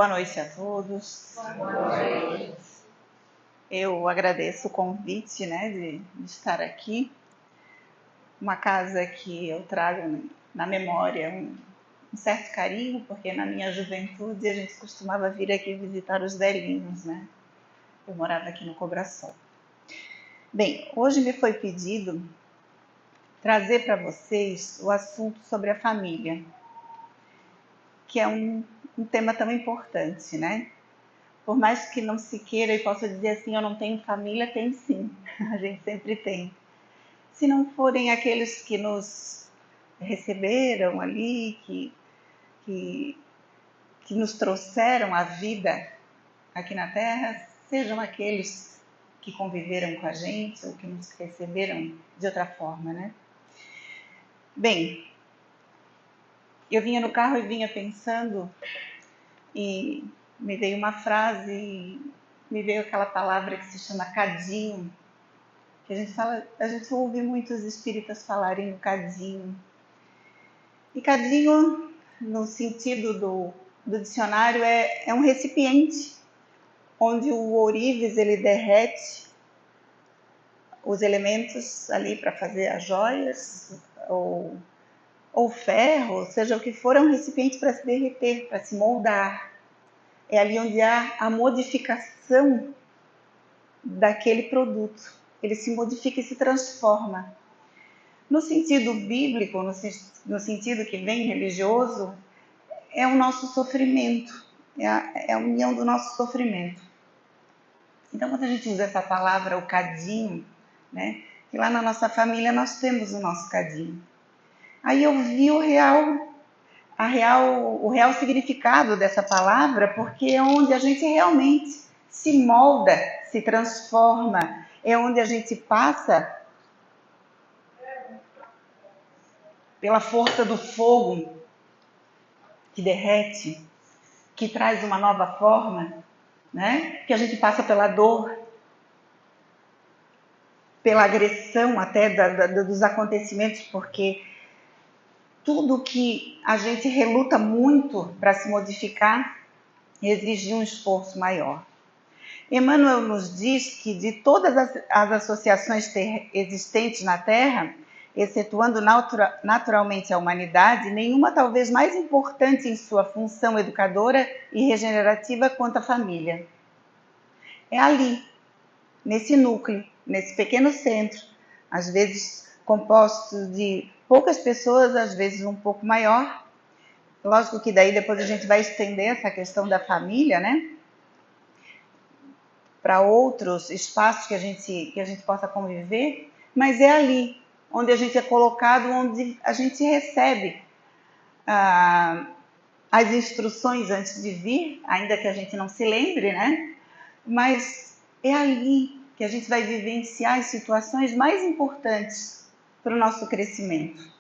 Boa noite a todos. Boa noite. Eu agradeço o convite, de estar aqui. Uma casa que eu trago na memória um certo carinho, porque na minha juventude a gente costumava vir aqui visitar os velhinhos, Eu morava aqui no Cobraçol. Bem, hoje me foi pedido trazer para vocês o assunto sobre a família, que é um tema tão importante, Por mais que não se queira e possa dizer assim, eu não tenho família, tem sim, a gente sempre tem. Se não forem aqueles que nos receberam ali, que nos trouxeram a vida aqui na Terra, sejam aqueles que conviveram com a gente ou que nos receberam de outra forma, Bem, eu vinha no carro e vinha pensando e me veio uma frase, me veio aquela palavra que se chama cadinho, que a gente ouve muitos espíritas falarem no cadinho. E cadinho, no sentido do dicionário, é um recipiente onde o ourives ele derrete os elementos ali para fazer as joias ou ferro, seja o que for, é um recipiente para se derreter, para se moldar. É ali onde há a modificação daquele produto. Ele se modifica e se transforma. No sentido bíblico, no sentido que vem religioso, é o nosso sofrimento, é a união do nosso sofrimento. Então, quando a gente usa essa palavra, o cadinho, que lá na nossa família nós temos o nosso cadinho. Aí eu vi o real significado dessa palavra, porque é onde a gente realmente se molda, se transforma, é onde a gente passa pela força do fogo que derrete, que traz uma nova forma, que a gente passa pela dor, pela agressão até dos acontecimentos, porque tudo que a gente reluta muito para se modificar exige um esforço maior. Emmanuel nos diz que de todas as associações existentes na Terra, excetuando naturalmente a humanidade, nenhuma talvez mais importante em sua função educadora e regenerativa quanto a família. É ali, nesse núcleo, nesse pequeno centro, às vezes composto de poucas pessoas, às vezes um pouco maior. Lógico que daí depois a gente vai estender essa questão da família, para outros espaços que a gente possa conviver, mas é ali onde a gente é colocado, onde a gente recebe as instruções antes de vir, ainda que a gente não se lembre, Mas é ali que a gente vai vivenciar as situações mais importantes para o nosso crescimento.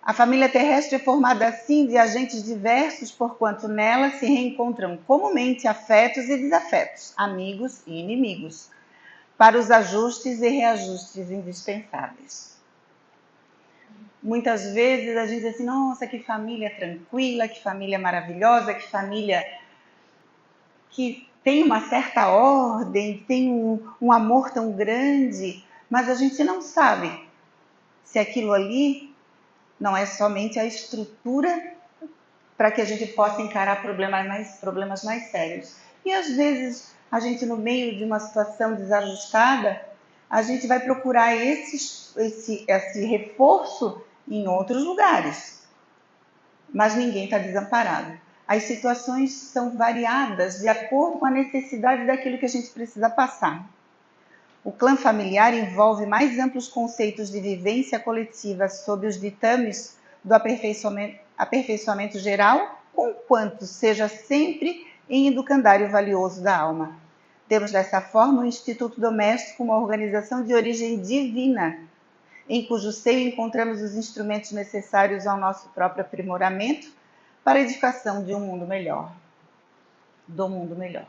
A família terrestre é formada assim de agentes diversos, porquanto nela se reencontram comumente afetos e desafetos, amigos e inimigos, para os ajustes e reajustes indispensáveis. Muitas vezes a gente diz assim, nossa, que família tranquila, que família maravilhosa, que família que tem uma certa ordem, tem um amor tão grande, mas a gente não sabe se aquilo ali não é somente a estrutura para que a gente possa encarar problemas mais sérios. E às vezes a gente, no meio de uma situação desajustada, a gente vai procurar esse reforço em outros lugares. Mas ninguém está desamparado. As situações são variadas de acordo com a necessidade daquilo que a gente precisa passar. O clã familiar envolve mais amplos conceitos de vivência coletiva sob os ditames do aperfeiçoamento geral, conquanto seja sempre em educandário valioso da alma. Temos dessa forma o Instituto Doméstico, uma organização de origem divina, em cujo seio encontramos os instrumentos necessários ao nosso próprio aprimoramento para a edificação de um mundo melhor, do mundo melhor.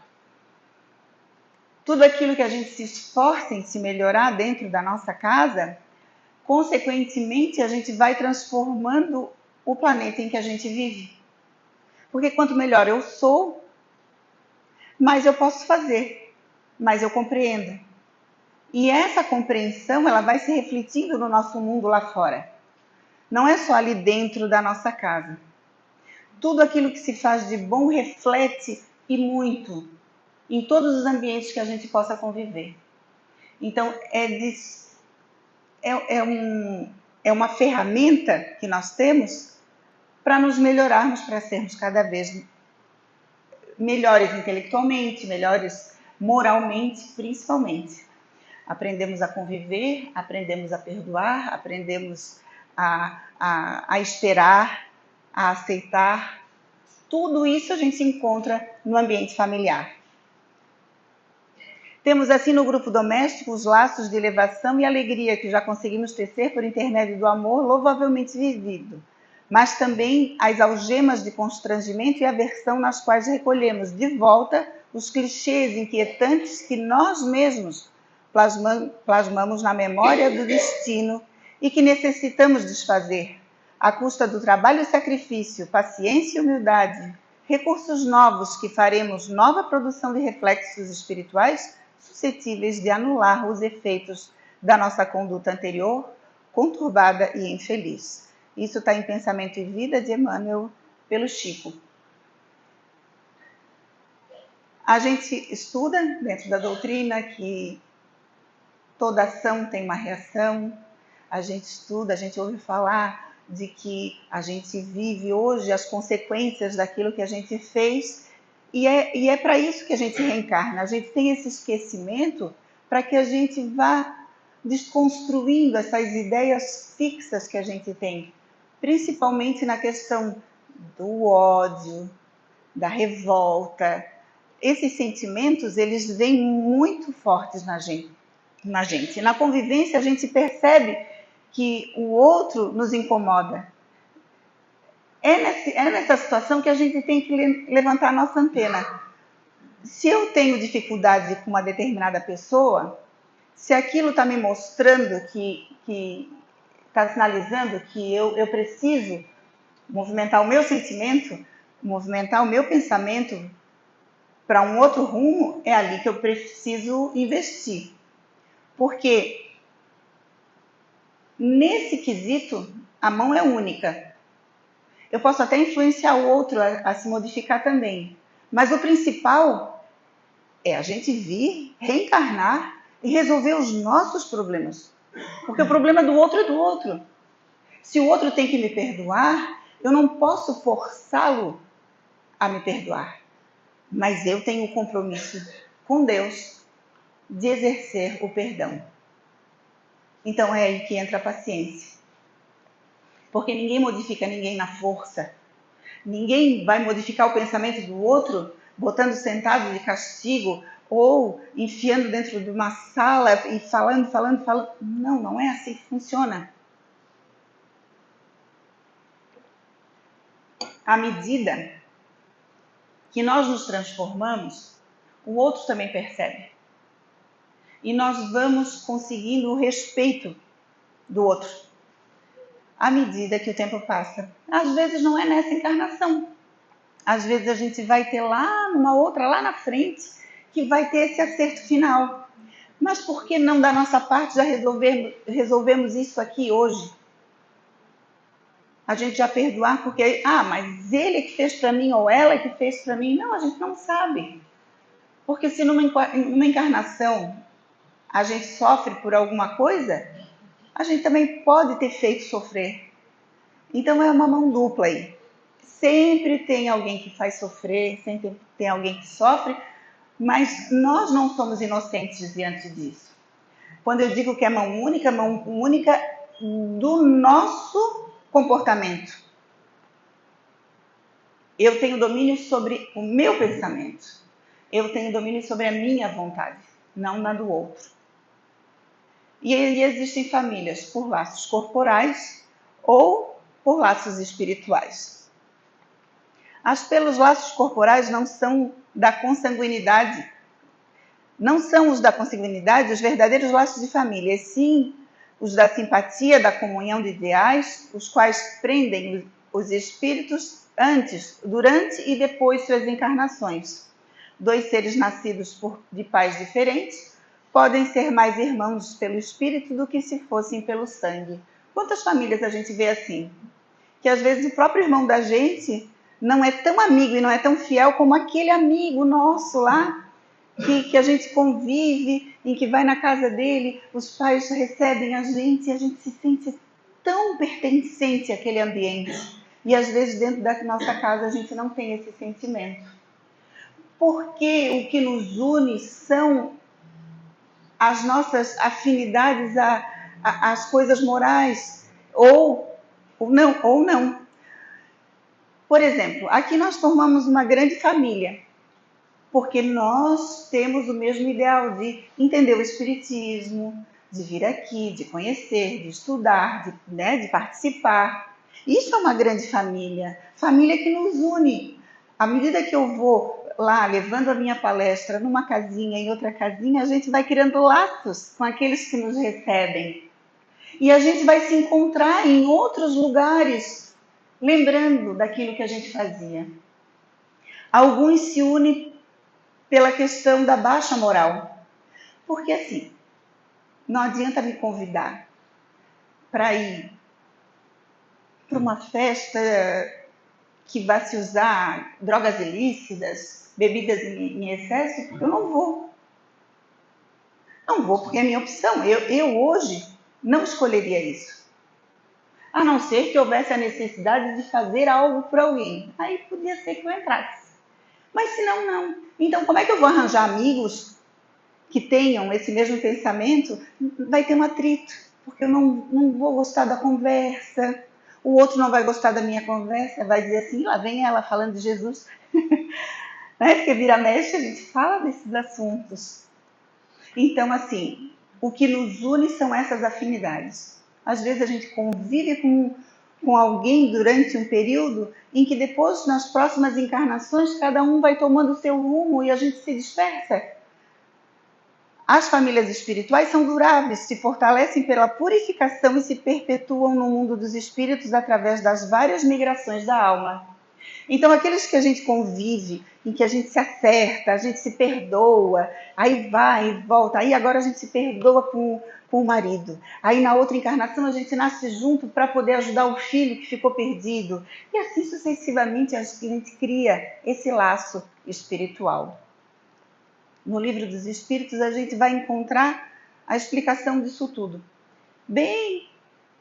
Tudo aquilo que a gente se esforça em se melhorar dentro da nossa casa, consequentemente a gente vai transformando o planeta em que a gente vive. Porque quanto melhor eu sou, mais eu posso fazer, mais eu compreendo. E essa compreensão, ela vai se refletindo no nosso mundo lá fora. Não é só ali dentro da nossa casa. Tudo aquilo que se faz de bom reflete e muito em todos os ambientes que a gente possa conviver. Então, é uma ferramenta que nós temos para nos melhorarmos, para sermos cada vez melhores intelectualmente, melhores moralmente, principalmente. Aprendemos a conviver, aprendemos a perdoar, aprendemos a esperar, a aceitar. Tudo isso a gente encontra no ambiente familiar. Temos assim no grupo doméstico os laços de elevação e alegria que já conseguimos tecer por intermédio do amor louvavelmente vivido, mas também as algemas de constrangimento e aversão nas quais recolhemos de volta os clichês inquietantes que nós mesmos plasmamos na memória do destino e que necessitamos desfazer, à custa do trabalho e sacrifício, paciência e humildade, recursos novos que faremos nova produção de reflexos espirituais suscetíveis de anular os efeitos da nossa conduta anterior, conturbada e infeliz. Isso está em Pensamento e Vida, de Emmanuel, pelo Chico. A gente estuda dentro da doutrina que toda ação tem uma reação. A gente estuda, a gente ouve falar de que a gente vive hoje as consequências daquilo que a gente fez. E é para isso que a gente reencarna. A gente tem esse esquecimento para que a gente vá desconstruindo essas ideias fixas que a gente tem, principalmente na questão do ódio, da revolta. Esses sentimentos, eles vêm muito fortes na gente. Na convivência, a gente percebe que o outro nos incomoda. É nessa situação que a gente tem que levantar a nossa antena. Se eu tenho dificuldade com uma determinada pessoa, se aquilo está me mostrando que está sinalizando que eu preciso movimentar o meu sentimento, movimentar o meu pensamento para um outro rumo, é ali que eu preciso investir. Porque nesse quesito, a mão é única. Eu posso até influenciar o outro a se modificar também. Mas o principal é a gente vir, reencarnar e resolver os nossos problemas. Porque o problema do outro é do outro. Se o outro tem que me perdoar, eu não posso forçá-lo a me perdoar. Mas eu tenho o compromisso com Deus de exercer o perdão. Então é aí que entra a paciência. Porque ninguém modifica ninguém na força. Ninguém vai modificar o pensamento do outro botando sentado de castigo ou enfiando dentro de uma sala e falando. Não, não é assim que funciona. À medida que nós nos transformamos, o outro também percebe. E nós vamos conseguindo o respeito do outro à medida que o tempo passa. Às vezes não é nessa encarnação. Às vezes a gente vai ter lá numa outra, lá na frente, que vai ter esse acerto final. Mas por que não da nossa parte já resolvemos isso aqui hoje? A gente já perdoar porque, mas ele que fez para mim ou ela que fez para mim. Não, a gente não sabe. Porque se numa encarnação a gente sofre por alguma coisa, a gente também pode ter feito sofrer. Então é uma mão dupla aí. Sempre tem alguém que faz sofrer, sempre tem alguém que sofre, mas nós não somos inocentes diante disso. Quando eu digo que é mão única do nosso comportamento. Eu tenho domínio sobre o meu pensamento. Eu tenho domínio sobre a minha vontade, não na do outro. E aí existem famílias por laços corporais ou por laços espirituais. Pelos laços corporais não são da consanguinidade, não são os da consanguinidade os verdadeiros laços de família, e sim os da simpatia, da comunhão de ideais, os quais prendem os espíritos antes, durante e depois de suas encarnações. 2 seres nascidos de pais diferentes podem ser mais irmãos pelo espírito do que se fossem pelo sangue. Quantas famílias a gente vê assim? Que às vezes o próprio irmão da gente não é tão amigo e não é tão fiel como aquele amigo nosso lá, que a gente convive, em que vai na casa dele, os pais recebem a gente e a gente se sente tão pertencente àquele ambiente. E às vezes dentro da nossa casa a gente não tem esse sentimento. Porque o que nos une são as nossas afinidades às coisas morais, ou não. Por exemplo, aqui nós formamos uma grande família, porque nós temos o mesmo ideal de entender o espiritismo, de vir aqui, de conhecer, de estudar, de participar. Isso é uma grande família que nos une. À medida que eu vou lá levando a minha palestra numa casinha, em outra casinha, a gente vai criando laços com aqueles que nos recebem. E a gente vai se encontrar em outros lugares, lembrando daquilo que a gente fazia. Alguns se unem pela questão da baixa moral. Porque assim, não adianta me convidar para ir para uma festa que vai se usar drogas ilícitas, bebidas em excesso, porque eu não vou. Não vou porque é a minha opção. Eu hoje não escolheria isso. A não ser que houvesse a necessidade de fazer algo para alguém. Aí podia ser que eu entrasse. Mas se não, não. Então como é que eu vou arranjar amigos que tenham esse mesmo pensamento? Vai ter um atrito, porque eu não vou gostar da conversa, o outro não vai gostar da minha conversa, vai dizer assim, lá vem ela falando de Jesus. Né? Porque vira mexe, a gente fala desses assuntos. Então, assim, o que nos une são essas afinidades. Às vezes a gente convive com alguém durante um período em que depois, nas próximas encarnações, cada um vai tomando o seu rumo e a gente se dispersa. As famílias espirituais são duráveis, se fortalecem pela purificação e se perpetuam no mundo dos espíritos através das várias migrações da alma. Então, aqueles que a gente convive, em que a gente se acerta, a gente se perdoa, aí vai e volta, aí agora a gente se perdoa com o marido, aí na outra encarnação a gente nasce junto para poder ajudar o filho que ficou perdido, e assim sucessivamente a gente cria esse laço espiritual. No Livro dos Espíritos a gente vai encontrar a explicação disso tudo, bem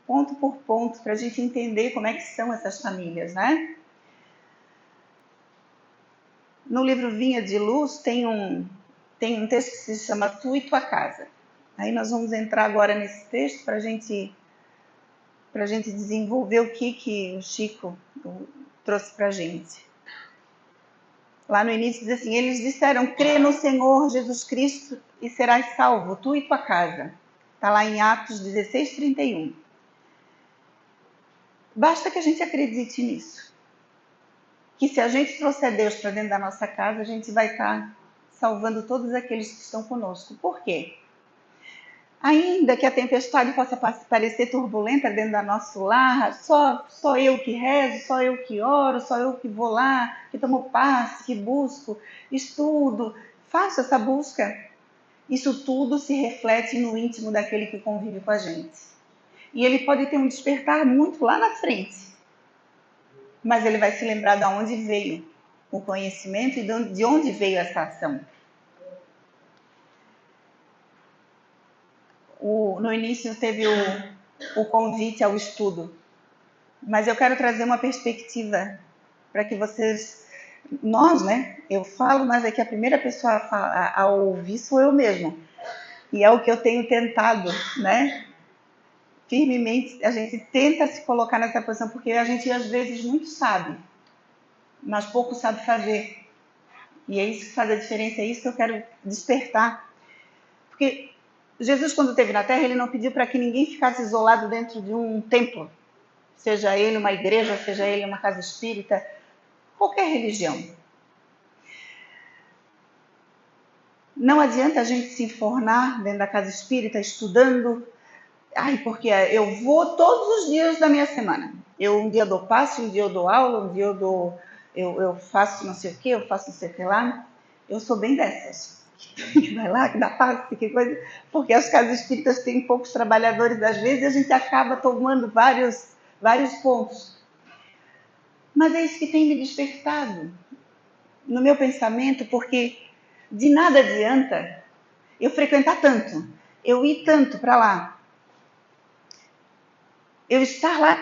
ponto por ponto, para a gente entender como é que são essas famílias, né? No livro Vinha de Luz tem um texto que se chama Tu e Tua Casa. Aí nós vamos entrar agora nesse texto para a gente desenvolver o que o Chico trouxe para a gente. Lá no início diz assim, eles disseram, crê no Senhor Jesus Cristo e serás salvo, tu e tua casa. Está lá em Atos 16:31. Basta que a gente acredite nisso. Que se a gente trouxer Deus para dentro da nossa casa, a gente vai estar salvando todos aqueles que estão conosco. Por quê? Ainda que a tempestade possa parecer turbulenta dentro do nosso lar, só eu que rezo, só eu que oro, só eu que vou lá, que tomo passe, que busco, estudo, faço essa busca. Isso tudo se reflete no íntimo daquele que convive com a gente. E ele pode ter um despertar muito lá na frente, mas ele vai se lembrar de onde veio o conhecimento e de onde veio essa ação. No início teve o convite ao estudo, mas eu quero trazer uma perspectiva para que vocês, nós, né? Eu falo, mas é que a primeira pessoa a ouvir sou eu mesma. E é o que eu tenho tentado, né? Firmemente, a gente tenta se colocar nessa posição, porque a gente às vezes muito sabe, mas pouco sabe fazer. E é isso que faz a diferença, é isso que eu quero despertar. Porque Jesus, quando esteve na Terra, ele não pediu para que ninguém ficasse isolado dentro de um templo, seja ele uma igreja, seja ele uma casa espírita, qualquer religião. Não adianta a gente se enfornar dentro da casa espírita, estudando, porque eu vou todos os dias da minha semana. Um dia eu dou passe, um dia eu dou aula, um dia eu faço não sei o que, eu faço não sei o que lá. Eu sou bem dessas. Que vai lá, que dá passe, que coisa. Porque as casas espíritas têm poucos trabalhadores às vezes e a gente acaba tomando vários pontos. Mas é isso que tem me despertado no meu pensamento, porque de nada adianta eu frequentar tanto, eu ir tanto para lá, eu estar lá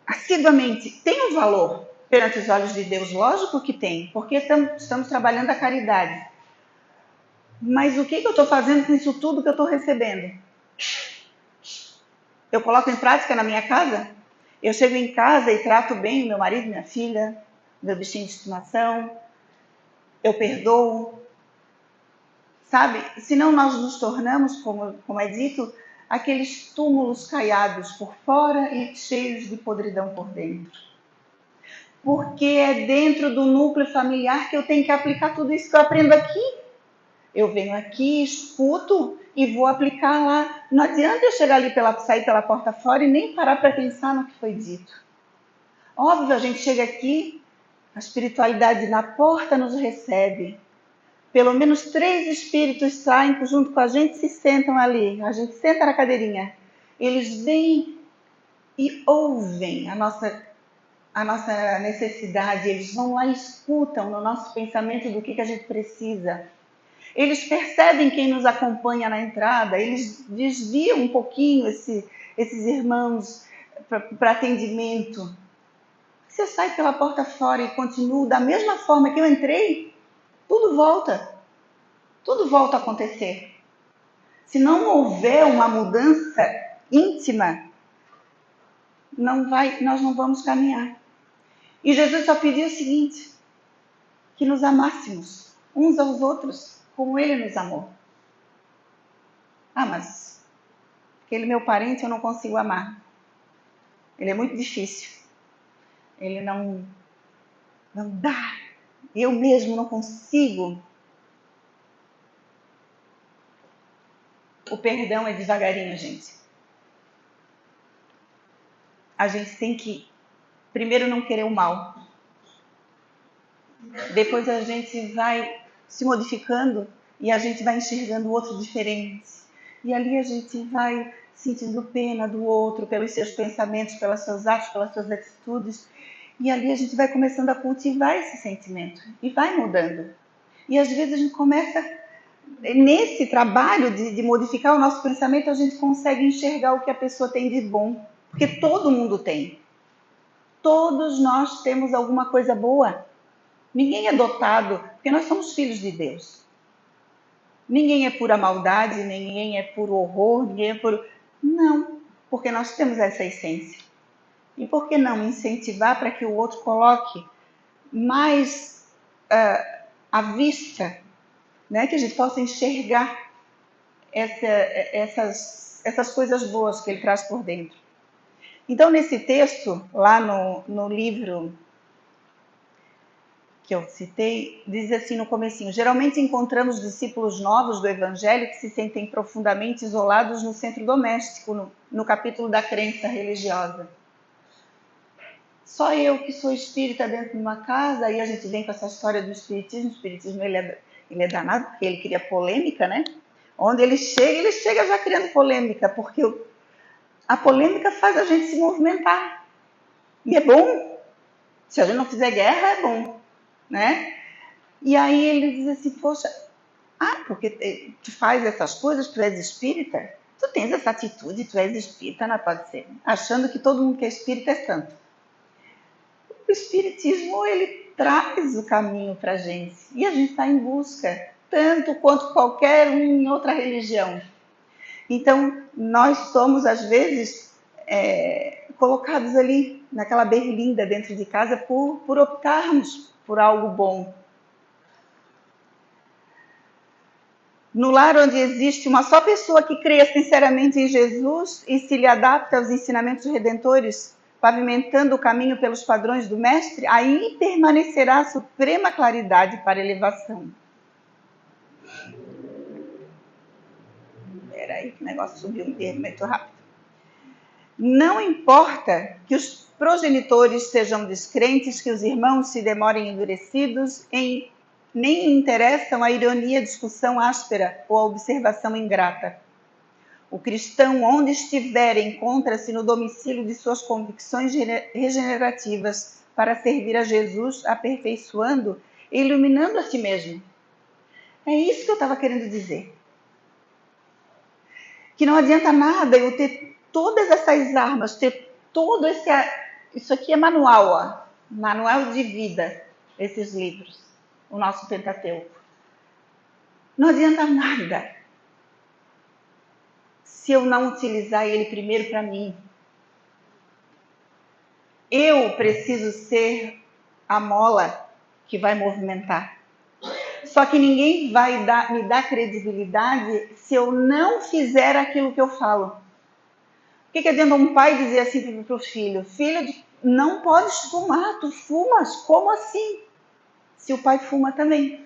assiduamente. Tem um valor perante os olhos de Deus? Lógico que tem, porque estamos trabalhando a caridade. Mas o que eu estou fazendo com isso tudo que eu estou recebendo? Eu coloco em prática na minha casa? Eu chego em casa e trato bem meu marido, minha filha, meu bichinho de estimação, eu perdoo, sabe? Senão nós nos tornamos, como é dito, aqueles túmulos caiados por fora e cheios de podridão por dentro. Porque é dentro do núcleo familiar que eu tenho que aplicar tudo isso que eu aprendo aqui. Eu venho aqui, escuto e vou aplicar lá. Não adianta eu chegar ali, sair pela porta fora e nem parar para pensar no que foi dito. Óbvio, a gente chega aqui, a espiritualidade na porta nos recebe. Pelo menos 3 espíritos saem junto com a gente e se sentam ali. A gente senta na cadeirinha. Eles vêm e ouvem a nossa necessidade. Eles vão lá e escutam no nosso pensamento do que a gente precisa. Eles percebem quem nos acompanha na entrada. Eles desviam um pouquinho esses irmãos para atendimento. Você sai pela porta fora e continua da mesma forma que eu entrei, tudo volta a acontecer. Se não houver uma mudança íntima, nós não vamos caminhar. E Jesus só pediu o seguinte: que nos amássemos uns aos outros como Ele nos amou. Ah, mas aquele meu parente eu não consigo amar. Ele é muito difícil. Ele não dá. Eu mesmo não consigo. O perdão é devagarinho, gente. A gente tem que, primeiro, não querer o mal. Depois a gente vai se modificando e a gente vai enxergando o outro diferente. E ali a gente vai sentindo pena do outro pelos seus pensamentos, pelos seus atos, pelas suas atitudes. E ali a gente vai começando a cultivar esse sentimento e vai mudando. E às vezes a gente começa, nesse trabalho de modificar o nosso pensamento, a gente consegue enxergar o que a pessoa tem de bom. Porque todo mundo tem. Todos nós temos alguma coisa boa. Ninguém é dotado, porque nós somos filhos de Deus. Ninguém é pura maldade, ninguém é puro horror, ninguém é puro... Não, porque nós temos essa essência. E por que não incentivar para que o outro coloque mais à vista, né? Que a gente possa enxergar essas coisas boas que ele traz por dentro. Então, nesse texto, lá no livro que eu citei, diz assim no comecinho: geralmente encontramos discípulos novos do Evangelho que se sentem profundamente isolados no centro doméstico, no capítulo da crença religiosa. Só eu que sou espírita dentro de uma casa, aí a gente vem com essa história do espiritismo. O espiritismo ele é danado, porque ele cria polêmica, né? Onde ele chega já criando polêmica, porque a polêmica faz a gente se movimentar. E é bom. Se a gente não fizer guerra, é bom, né? E aí ele diz assim: poxa, porque tu faz essas coisas, tu és espírita? Tu tens essa atitude, tu és espírita, não pode ser. Achando que todo mundo que é espírita é santo. O espiritismo, ele traz o caminho para a gente. E a gente está em busca, tanto quanto qualquer um em outra religião. Então, nós somos, às vezes, colocados ali, naquela berlinda dentro de casa, por optarmos por algo bom. No lar onde existe uma só pessoa que crê sinceramente em Jesus e se lhe adapta aos ensinamentos redentores, pavimentando o caminho pelos padrões do Mestre, aí permanecerá a suprema claridade para elevação. Espera aí que o negócio subiu muito rápido. Não importa que os progenitores sejam descrentes, que os irmãos se demorem endurecidos, nem interessam a ironia, a discussão áspera ou a observação ingrata. O cristão, onde estiver, encontra-se no domicílio de suas convicções regenerativas para servir a Jesus, aperfeiçoando e iluminando a si mesmo. É isso que eu estava querendo dizer. Que não adianta nada eu ter todas essas armas, ter todo esse... Isso aqui é manual, ó. Manual de vida, esses livros. O nosso Pentateuco. Não adianta nada se eu não utilizar ele primeiro para mim. Eu preciso ser a mola que vai movimentar. Só que ninguém vai me dar credibilidade se eu não fizer aquilo que eu falo. O que adianta um pai dizer assim para o filho? Filho, não podes fumar, tu fumas, como assim? Se o pai fuma também.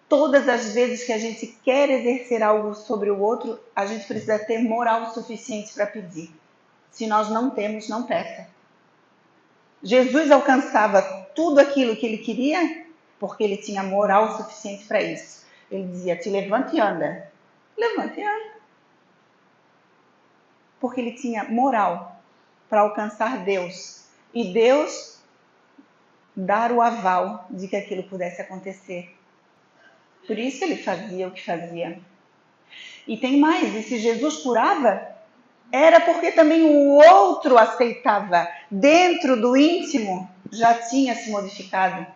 Todas as vezes que a gente quer exercer algo sobre o outro, a gente precisa ter moral suficiente para pedir. Se nós não temos, não peça. Jesus alcançava tudo aquilo que ele queria porque ele tinha moral suficiente para isso. Ele dizia, te levanta e anda. Levanta e anda. Porque ele tinha moral para alcançar Deus. E Deus dar o aval de que aquilo pudesse acontecer. Por isso ele fazia o que fazia. E tem mais, e se Jesus curava, era porque também o outro aceitava. Dentro do íntimo já tinha se modificado.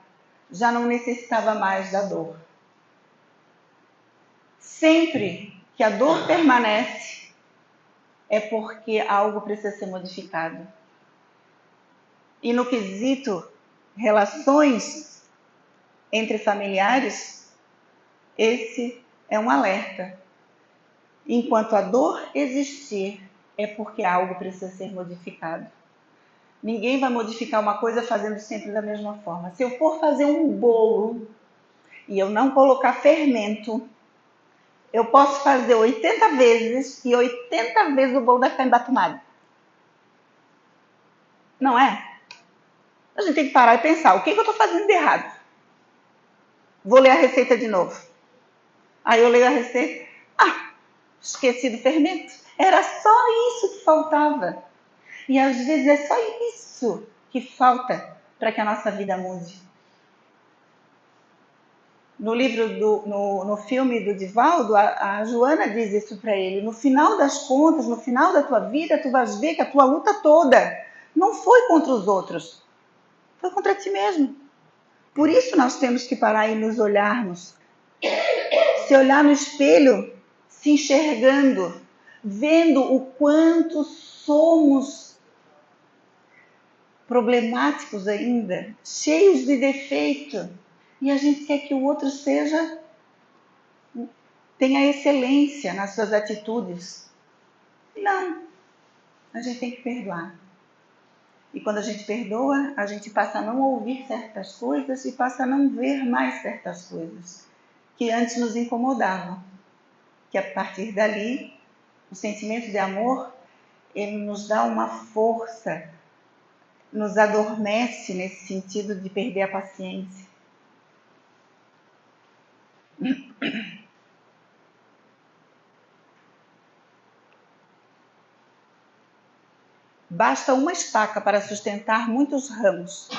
Já não necessitava mais da dor. Sempre que a dor permanece, é porque algo precisa ser modificado. E no quesito relações entre familiares, esse é um alerta. Enquanto a dor existir, é porque algo precisa ser modificado. Ninguém vai modificar uma coisa fazendo sempre da mesma forma. Se eu for fazer um bolo e eu não colocar fermento, eu posso fazer 80 vezes e 80 vezes o bolo vai ficar embatumado. Não é? A gente tem que parar e pensar, o que eu estou fazendo de errado? Vou ler a receita de novo. Aí eu leio a receita, esqueci do fermento. Era só isso que faltava. E às vezes é só isso que falta para que a nossa vida mude. No livro, no filme do Divaldo, a Joana diz isso para ele. No final das contas, no final da tua vida, tu vais ver que a tua luta toda não foi contra os outros. Foi contra ti mesmo. Por isso nós temos que parar e nos olharmos. Se olhar no espelho, se enxergando, vendo o quanto somos problemáticos ainda, cheios de defeito. E a gente quer que o outro tenha excelência nas suas atitudes. Não. A gente tem que perdoar. E quando a gente perdoa, a gente passa a não ouvir certas coisas e passa a não ver mais certas coisas que antes nos incomodavam. Que a partir dali, o sentimento de amor, ele nos dá uma força, nos adormece nesse sentido de perder a paciência. Basta uma estaca para sustentar muitos ramos,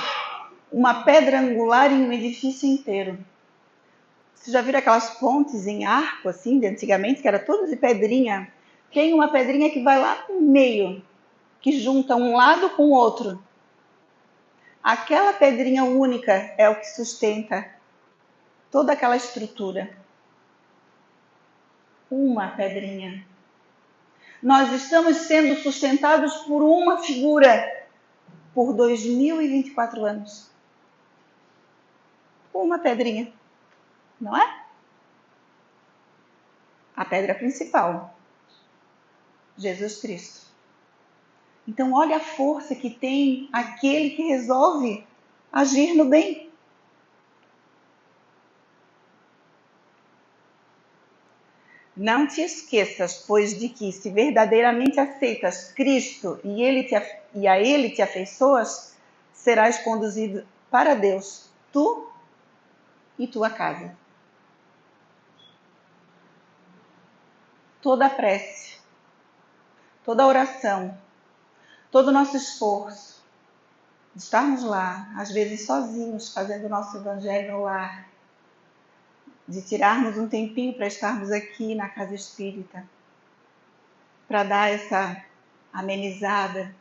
uma pedra angular em um edifício inteiro. Vocês já viram aquelas pontes em arco, assim, de antigamente, que era tudo de pedrinha? Tem uma pedrinha que vai lá no meio, que junta um lado com o outro. Aquela pedrinha única é o que sustenta toda aquela estrutura. Uma pedrinha. Nós estamos sendo sustentados por uma figura por 2024 anos. Uma pedrinha, não é? A pedra principal, Jesus Cristo. Então, olha a força que tem aquele que resolve agir no bem. Não te esqueças, pois, de que se verdadeiramente aceitas Cristo e a Ele te afeiçoas, serás conduzido para Deus, tu e tua casa. Toda a prece, toda a oração, todo o nosso esforço, de estarmos lá, às vezes sozinhos, fazendo o nosso evangelho no lar, de tirarmos um tempinho para estarmos aqui na casa espírita, para dar essa amenizada,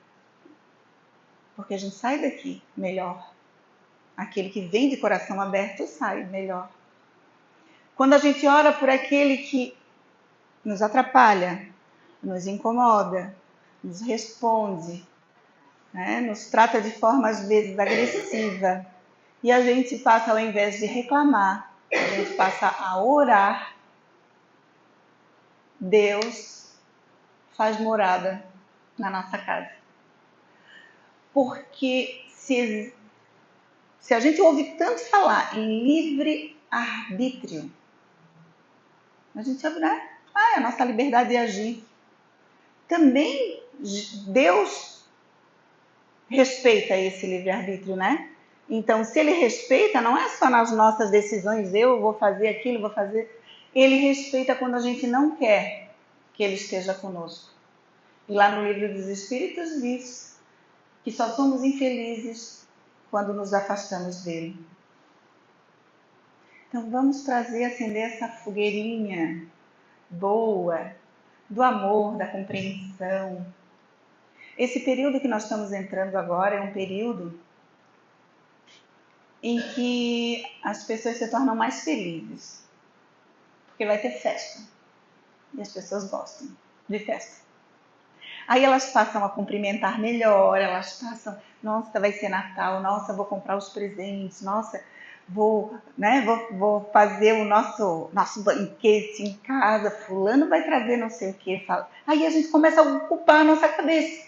porque a gente sai daqui melhor. Aquele que vem de coração aberto sai melhor. Quando a gente ora por aquele que nos atrapalha, nos incomoda, nos responde, né? Nos trata de forma às vezes agressiva, e a gente passa, ao invés de reclamar, a gente passa a orar, Deus faz morada na nossa casa. Porque se a gente ouve tanto falar em livre-arbítrio, a gente ouve, né? É a nossa liberdade de agir. Também Deus respeita esse livre-arbítrio, né? Então, se Ele respeita, não é só nas nossas decisões, eu vou fazer aquilo, vou fazer. Ele respeita quando a gente não quer que Ele esteja conosco. E lá no Livro dos Espíritos diz que só somos infelizes quando nos afastamos dele. Então vamos acender essa fogueirinha boa, do amor, da compreensão. Esse período que nós estamos entrando agora é um período em que as pessoas se tornam mais felizes. Porque vai ter festa. E as pessoas gostam de festa. Aí elas passam a cumprimentar melhor, elas passam, nossa, vai ser Natal, nossa, vou comprar os presentes, nossa, vou fazer o nosso banquete em casa, fulano vai trazer não sei o que. Aí a gente começa a ocupar a nossa cabeça.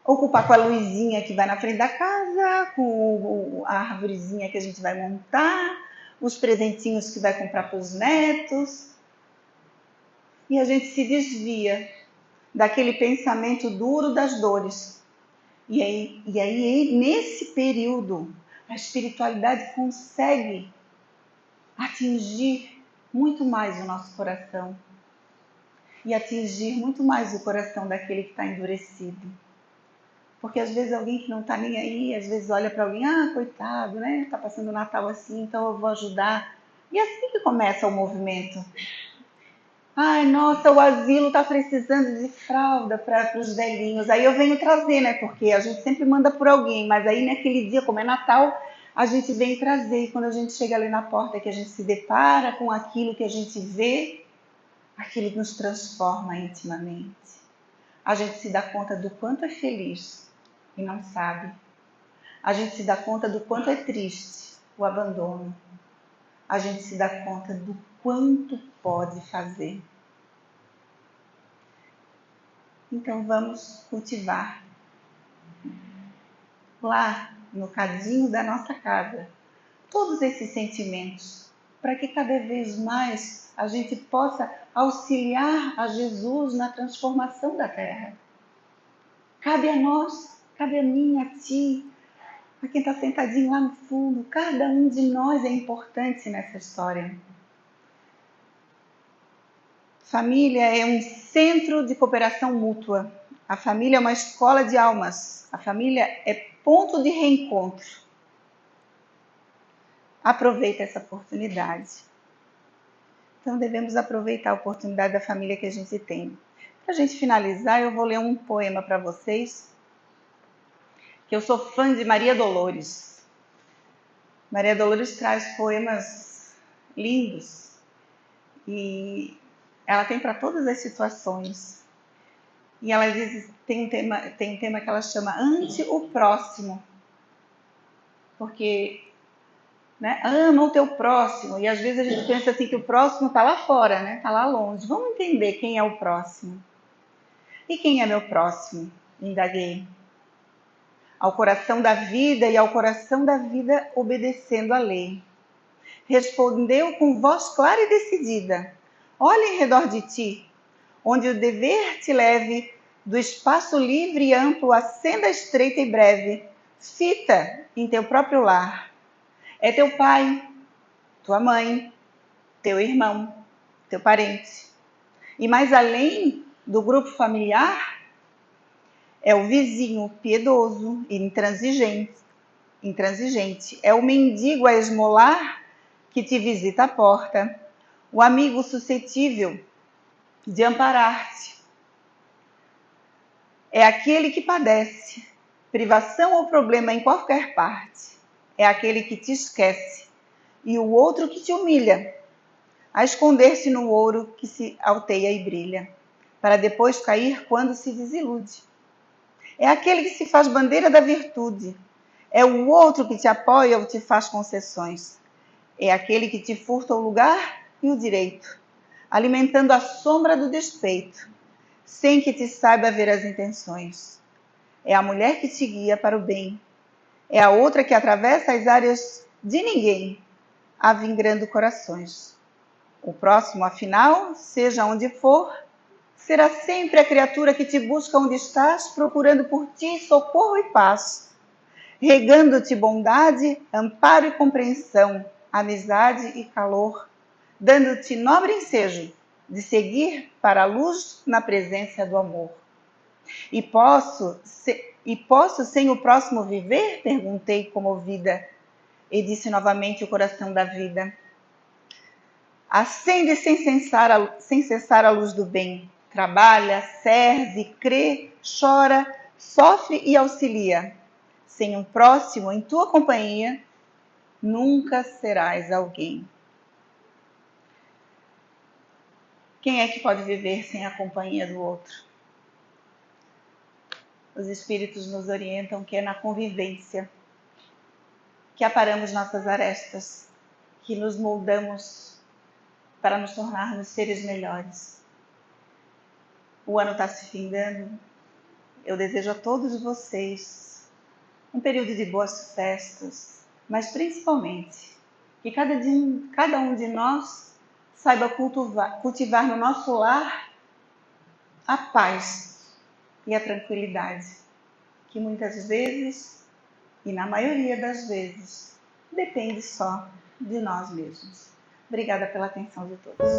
Ocupar com a luzinha que vai na frente da casa, com a arvorezinha que a gente vai montar, os presentinhos que vai comprar para os netos. E a gente se desvia daquele pensamento duro das dores. E aí, nesse período, a espiritualidade consegue atingir muito mais o nosso coração e atingir muito mais o coração daquele que está endurecido. Porque às vezes alguém que não está nem aí, às vezes olha para alguém, coitado, né? Está passando o Natal assim, então eu vou ajudar. E é assim que começa o movimento. Ai, nossa, o asilo está precisando de fralda para os velhinhos. Aí eu venho trazer, né? Porque a gente sempre manda por alguém, mas aí naquele dia, como é Natal, a gente vem trazer. E quando a gente chega ali na porta, que a gente se depara com aquilo que a gente vê, aquilo nos transforma intimamente. A gente se dá conta do quanto é feliz e não sabe. A gente se dá conta do quanto é triste o abandono. A gente se dá conta do quanto pode fazer. Então vamos cultivar lá no cadinho da nossa casa todos esses sentimentos, para que cada vez mais a gente possa auxiliar a Jesus na transformação da terra. Cabe a nós, cabe a mim, a ti, a quem está sentadinho lá no fundo, cada um de nós é importante nessa história. Família é um centro de cooperação mútua. A família é uma escola de almas. A família é ponto de reencontro. Aproveita essa oportunidade. Então devemos aproveitar a oportunidade da família que a gente tem. Para a gente finalizar, eu vou ler um poema para vocês, que eu sou fã de Maria Dolores. Maria Dolores traz poemas lindos e ela tem para todas as situações. E ela diz, tem um tema que ela chama Ante o Próximo. Porque, né, ama o teu próximo. E às vezes a gente pensa assim que o próximo está lá fora, né? Está lá longe. Vamos entender quem é o próximo. E quem é meu próximo? Indaguei. Ao coração da vida e ao coração da vida obedecendo à lei. Respondeu com voz clara e decidida. Olha em redor de ti, onde o dever te leve do espaço livre e amplo à senda estreita e breve. Fita em teu próprio lar. É teu pai, tua mãe, teu irmão, teu parente. E mais além do grupo familiar, é o vizinho piedoso e intransigente. É o mendigo a esmolar que te visita à porta. O amigo suscetível de amparar-te. É aquele que padece privação ou problema em qualquer parte. É aquele que te esquece. E o outro que te humilha, a esconder-se no ouro que se alteia e brilha, para depois cair quando se desilude. É aquele que se faz bandeira da virtude. É o outro que te apoia ou te faz concessões. É aquele que te furta o lugar e o direito, alimentando a sombra do despeito, sem que te saiba ver as intenções. É a mulher que te guia para o bem. É a outra que atravessa as áreas de ninguém, avingrando corações. O próximo, afinal, seja onde for, será sempre a criatura que te busca onde estás, procurando por ti socorro e paz, regando-te bondade, amparo e compreensão, amizade e calor, dando-te nobre ensejo de seguir para a luz na presença do amor. E posso sem o próximo viver? Perguntei comovida, e disse novamente o coração da vida. Acende sem cessar a luz do bem. Trabalha, serve, crê, chora, sofre e auxilia. Sem um próximo em tua companhia, nunca serás alguém. Quem é que pode viver sem a companhia do outro? Os espíritos nos orientam que é na convivência que aparamos nossas arestas, que nos moldamos para nos tornarmos seres melhores. O ano está se findando. Eu desejo a todos vocês um período de boas festas, mas principalmente que cada um de nós saiba cultivar no nosso lar a paz e a tranquilidade, que muitas vezes, e na maioria das vezes, depende só de nós mesmos. Obrigada pela atenção de todos.